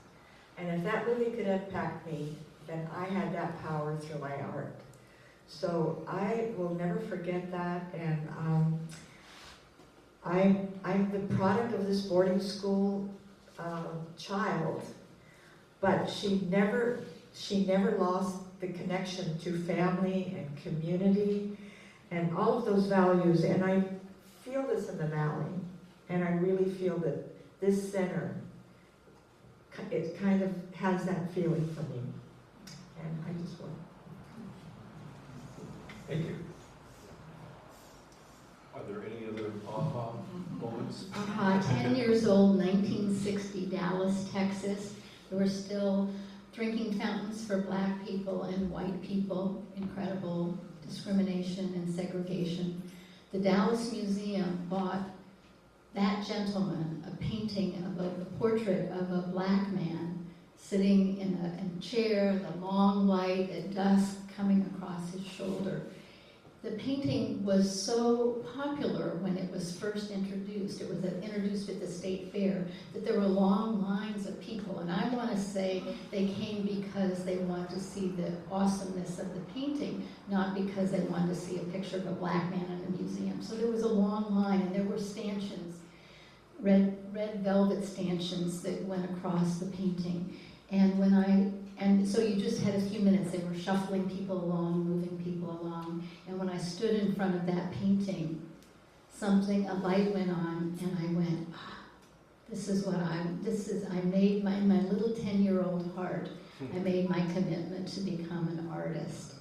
And if that movie could impact me, then I had that power through my art. So I will never forget that, and I'm the product of this boarding school child, but she never lost the connection to family and community and all of those values, and I feel this in the Valley, and I really feel that this center, it kind of has that feeling for me, and I just want. Thank you. Are there any other aha moments? 10 years old, 1960, Dallas, Texas. There were still drinking fountains for black people and white people. Incredible discrimination and segregation. The Dallas Museum bought that gentleman a painting of a portrait of a black man sitting in a chair, the long light at dusk coming across his shoulder. The painting was so popular when it was first introduced. It was introduced at the State Fair, that there were long lines of people. And I want to say they came because they wanted to see the awesomeness of the painting, not because they wanted to see a picture of a black man in a museum. So there was a long line, and there were stanchions, red velvet stanchions that went across the painting. And so you just had a few minutes. They were shuffling people along, moving people along. And when I stood in front of that painting, a light went on, and I went, I made my little 10-year-old heart, I made my commitment to become an artist.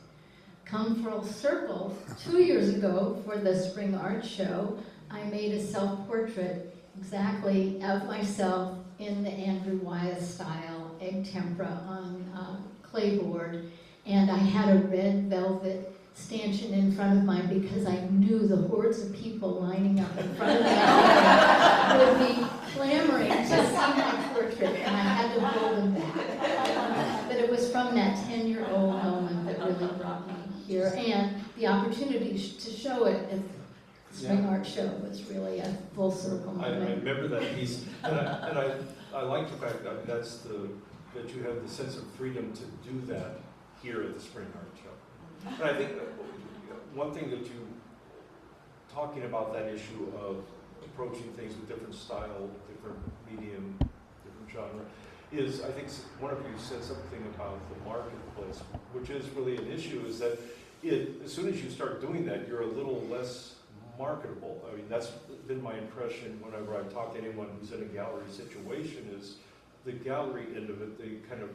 Come full circle, 2 years ago for the Spring Art Show, I made a self-portrait exactly of myself in the Andrew Wyeth style, egg tempera on clayboard, and I had a red velvet stanchion in front of mine because I knew the hordes of people lining up in front of me would be clamoring to see my portrait, and I had to hold them back. But it was from that 10-year-old moment that really brought me here, and the opportunity to show it at the Spring Art Show was really a full circle moment. I remember that piece, and I like the fact that that you have the sense of freedom to do that here at the Spring Art Show. And I think one thing that you, talking about that issue of approaching things with different style, different medium, different genre, is, I think one of you said something about the marketplace, which is really an issue, is that as soon as you start doing that, you're a little less marketable. I mean, that's been my impression whenever I talk to anyone who's in a gallery situation, is the gallery end of it, they kind of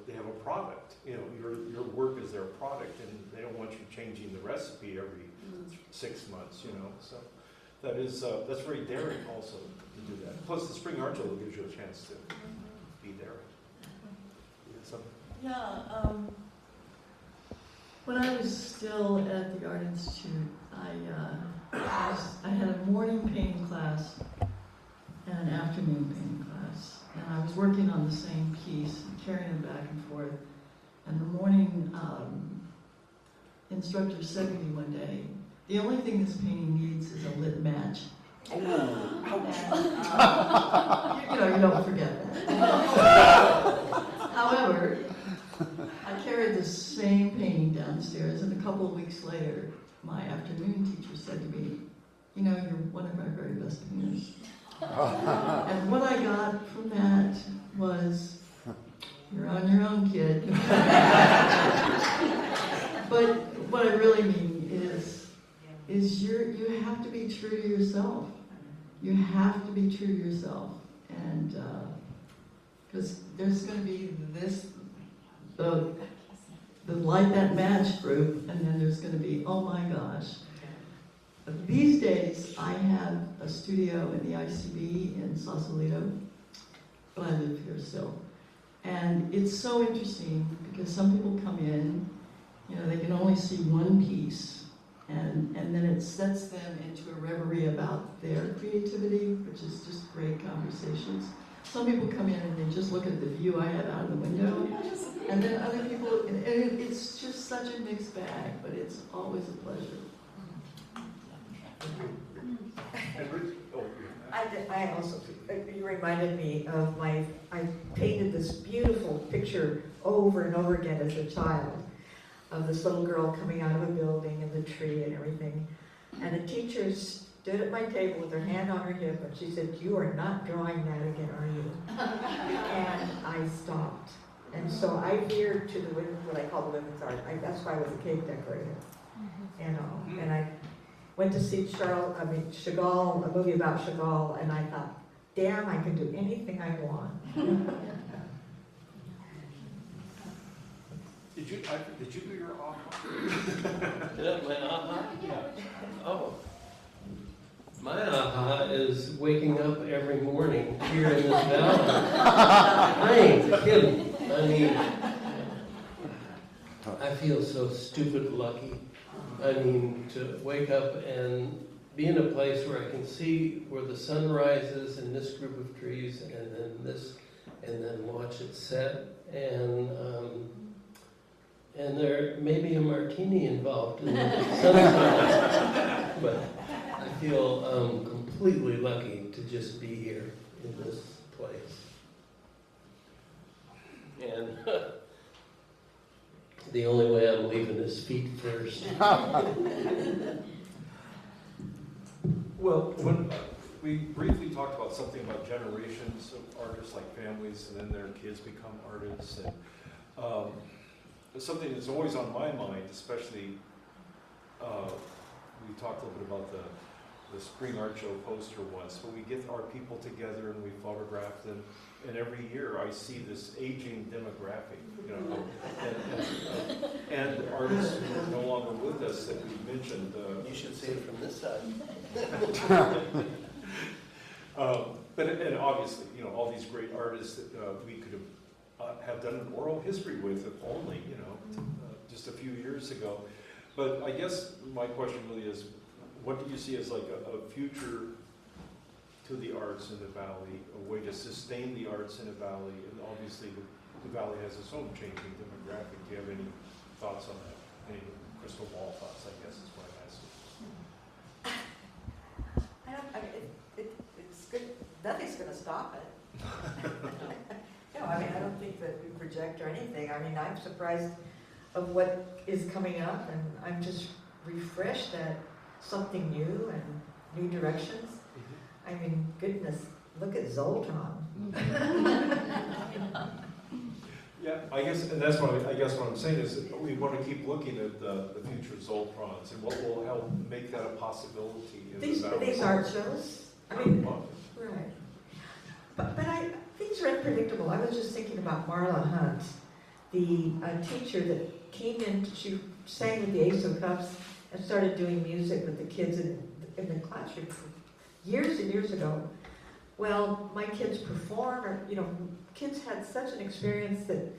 they have a product. You know, your work is their product, and they don't want you changing the recipe every 6 months, you know. So that is, that's very daring also to do that. Plus the Spring Art Show gives you a chance to be there. Yeah, when I was still at the Art Institute, I had a morning painting class and an afternoon painting class. And I was working on the same piece, carrying it back and forth. And the morning instructor said to me one day, the only thing this painting needs is a lit match. And, you know, you don't forget that. However, I carried the same painting downstairs, and a couple of weeks later, my afternoon teacher said to me, you know, you're one of our very best painters. And what I got from that was, you're on your own, kid. But what I really mean is you have to be true to yourself. You have to be true to yourself. And because there's going to be the Light That Match group, and then there's going to be, oh my gosh. These days, I have a studio in the ICB in Sausalito, but I live here still. And it's so interesting because some people come in, you know, they can only see one piece, and then it sets them into a reverie about their creativity, which is just great conversations. Some people come in and they just look at the view I have out of the window, and then other people, and it's just such a mixed bag, but it's always a pleasure. I also, you reminded me of I painted this beautiful picture over and over again as a child of this little girl coming out of a building and the tree and everything. And the teacher stood at my table with her hand on her hip and she said, you are not drawing that again, are you? And I stopped. And so I veered to the what I call the women's art. That's why I was a cake decorator. And I went to see Chagall, a movie about Chagall, and I thought, damn, I can do anything I want. Did you do your aha? My aha? Yeah. Oh. My aha is waking up every morning here in this valley. I ain't kidding. I mean, I feel so stupid lucky. I mean, to wake up and be in a place where I can see where the sun rises in this group of trees, and then this, and then watch it set, and there may be a martini involved in the sunrise, but I feel completely lucky to just be here in this place. And the only way I'm leaving is feet first. Well, when we briefly talked about something about generations of artists, like families, and then their kids become artists, and something that's always on my mind, especially we talked a little bit about the Spring Art Show poster once, but we get our people together and we photograph them, and every year I see this aging demographic, you know, and artists who are no longer with us that we mentioned. You should see it from this side. And obviously, you know, all these great artists that we could have done an oral history with, if only, you know, just a few years ago. But I guess my question really is, what do you see as like a future to the arts in the valley, a way to sustain the arts in the valley? And obviously the valley has its own changing demographic. Do you have any thoughts on that? Any crystal ball thoughts, I guess is what I'm asking. It's good. Nothing's going to stop it. No, I mean, I don't think that we project or anything. I mean, I'm surprised of what is coming up, and I'm just refreshed at something new and new directions. I mean, goodness, look at Zoltan. Yeah, I guess, and that's what I'm saying is that we want to keep looking at the future Zoltrons and what will help make that a possibility in These the valley. these art shows, I mean, right. But things are unpredictable. I was just thinking about Marla Hunt, the teacher that came in, she sang with the ASO Cups and started doing music with the kids in the classroom years and years ago. Well, my kids perform, or, you know, kids had such an experience that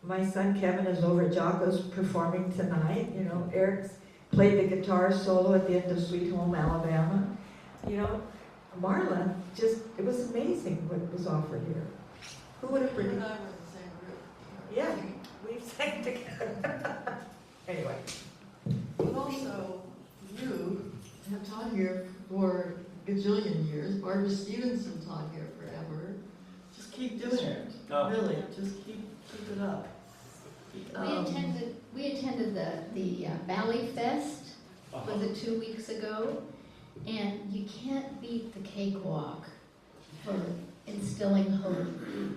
my son Kevin is over at Jocko's performing tonight. You know, Eric's played the guitar solo at the end of Sweet Home Alabama. You know, Marla, it was amazing what was offered here. Who would have You and predicted? I were in the same group. Yeah, we sang together. Anyway. But also, you have taught here for a gajillion years. Barbara Stevenson taught here forever. Just keep doing it. Really, just keep it up. We attended the Valley Fest, was it 2 weeks ago? And you can't beat the cakewalk for instilling hope.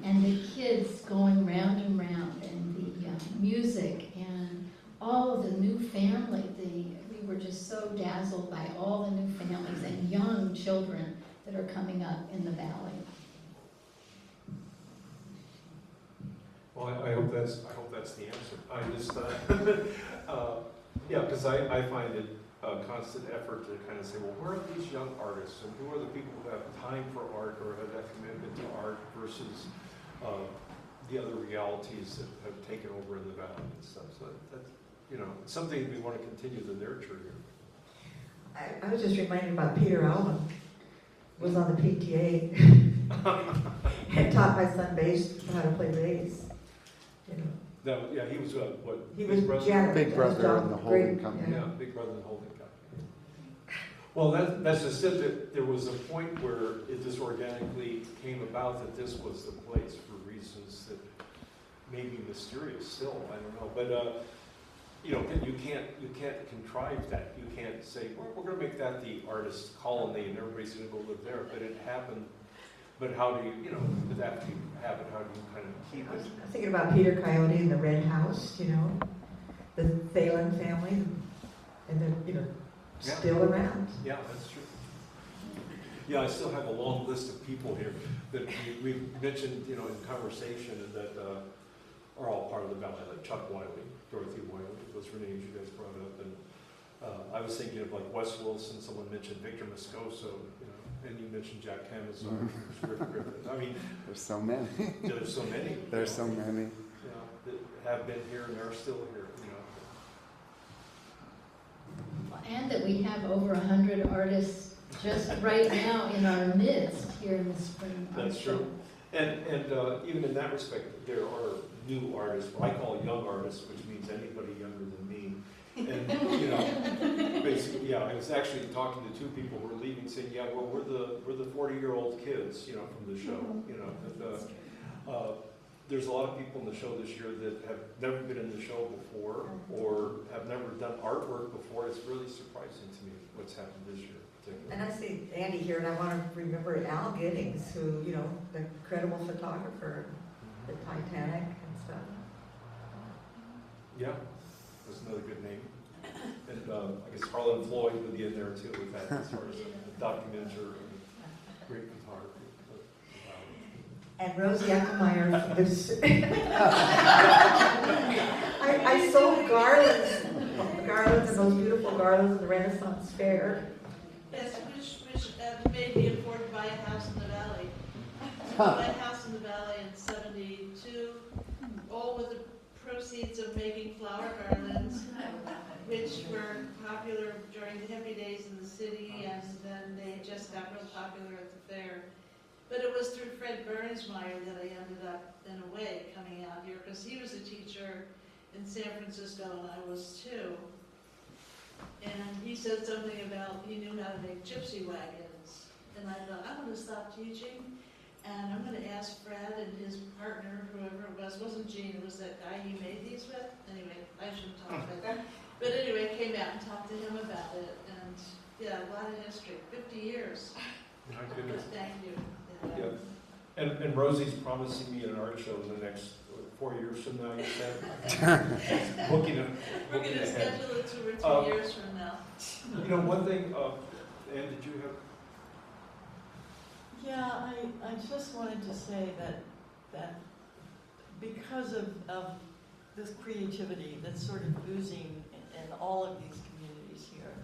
And the kids going round and round, and the music, and all of the new family. We were just so dazzled by all the new families and young children that are coming up in the valley. Well, I hope that's the answer. I just, yeah, because I find it a constant effort to kind of say, well, where are these young artists, and who are the people who have time for art or have that commitment to art versus the other realities that have taken over in the valley and stuff. So that's, you know, something we want to continue to nurture here. I was just reminded about Peter Allen, was on the PTA and taught my son how to play bass. You know. No, yeah, he was what? He Big was Brother? janitor. Big Brother in the holding Great, company. Yeah, Big Brother and Holding Company. Well, that's just it. That there was a point where it just organically came about that this was the place for reasons that may be mysterious still. I don't know, but you know, you can't contrive that. You can't say we're going to make that the artist's colony and everybody's going to go live there. But it happened. But how do you know, after you have it, how do you kind of keep I was it? thinking about Peter Coyote and the Red House, you know, the Thalen family, and they're, you know, Yeah. still around. Yeah, that's true. Yeah, I still have a long list of people here that we've mentioned, you know, in conversation and that are all part of the valley, like Chuck Wiley, Dorothy Wiley, those were names you guys brought up. And I was thinking of like Wes Wilson, someone mentioned Victor Moscoso, you know, and you mentioned Jack Camazon, Rick Griffin. I mean, There's so many. there's so many. There's so many. You know, that have been here and are still here, you know. And that we have over 100 artists just right now in our midst here in the spring. That's true. And even in that respect, there are new artists, what I call young artists, which means anybody younger than me. And, you know, basically, yeah, I was actually talking to two people who were leaving saying, yeah, well, we're the 40-year-old kids, you know, from the show, you know. And, there's a lot of people in the show this year that have never been in the show before or have never done artwork before. It's really surprising to me what's happened this year. And I see Andy here, and I want to remember Al Giddings, who, you know, the incredible photographer, the Titanic and stuff. Yeah, that's another good name. And I guess Harlan Floyd would be in there too with that as far as a documenter and great photography. And Rosie Eckelmeyer. I sold garlands and those beautiful garlands at the Renaissance Fair. Yes, which made me afford to buy a house in the valley. Buy a house in the valley in '72, all with the proceeds of making flower garlands, which were popular during the hippie days in the city, and then they just got real popular at the fair. But it was through Fred Burnsmeyer that I ended up, in a way, coming out here, because he was a teacher in San Francisco, and I was too. And he said something about he knew how to make gypsy wagons. And I thought, I'm going to stop teaching, and I'm going to ask Fred and his partner, whoever it wasn't Gene, it was that guy he made these with. Anyway, I shouldn't talk about that. But anyway, I came out and talked to him about it, and yeah, a lot of history, 50 years. My goodness. Thank you. Yeah. Yeah. And Rosie's promising me an art show in the next 4 years from now, you said? Booking it. We're gonna ahead. schedule it 2 or 3 years from now. You know, one thing, Ann, did you have? Yeah, I just wanted to say that because of this creativity that's sort of oozing in all of these communities here.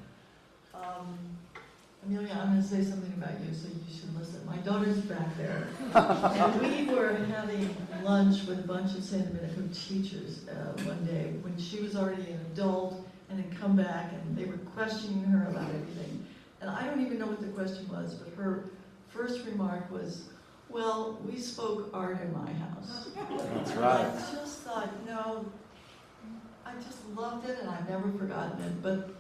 Amelia, I'm going to say something about you, so you should listen. My daughter's back there. And we were having lunch with a bunch of San Domenico teachers one day when she was already an adult and had come back, and they were questioning her about everything. And I don't even know what the question was, but her first remark was, well, we spoke art in my house. That's right. I just thought, I just loved it and I've never forgotten it, but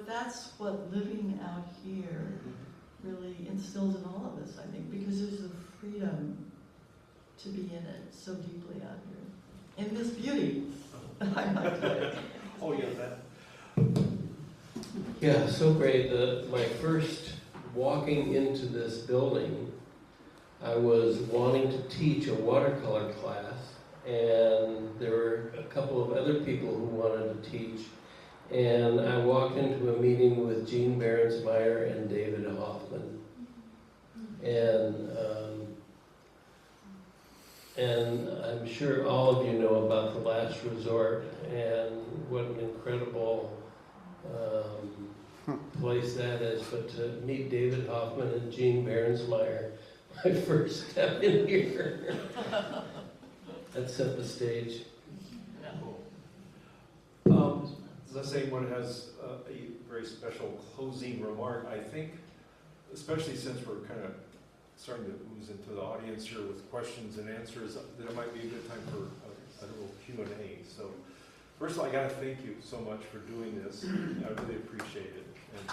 that's what living out here really instills in all of us, I think, because there's the freedom to be in it so deeply out here. In this beauty, I might say. Oh, yeah, that. Yeah, so great. My first walking into this building, I was wanting to teach a watercolor class, and there were a couple of other people who wanted to teach. And I walked into a meeting with Gene Berensmeyer and David Hoffman. And I'm sure all of you know about The Last Resort and what an incredible place that is. But to meet David Hoffman and Gene Berensmeyer, my first step in here, that set the stage. Unless anyone has a very special closing remark, I think, especially since we're kind of starting to ooze into the audience here with questions and answers, that it might be a good time for a little Q&A. So first of all, I got to thank you so much for doing this. I really appreciate it. And,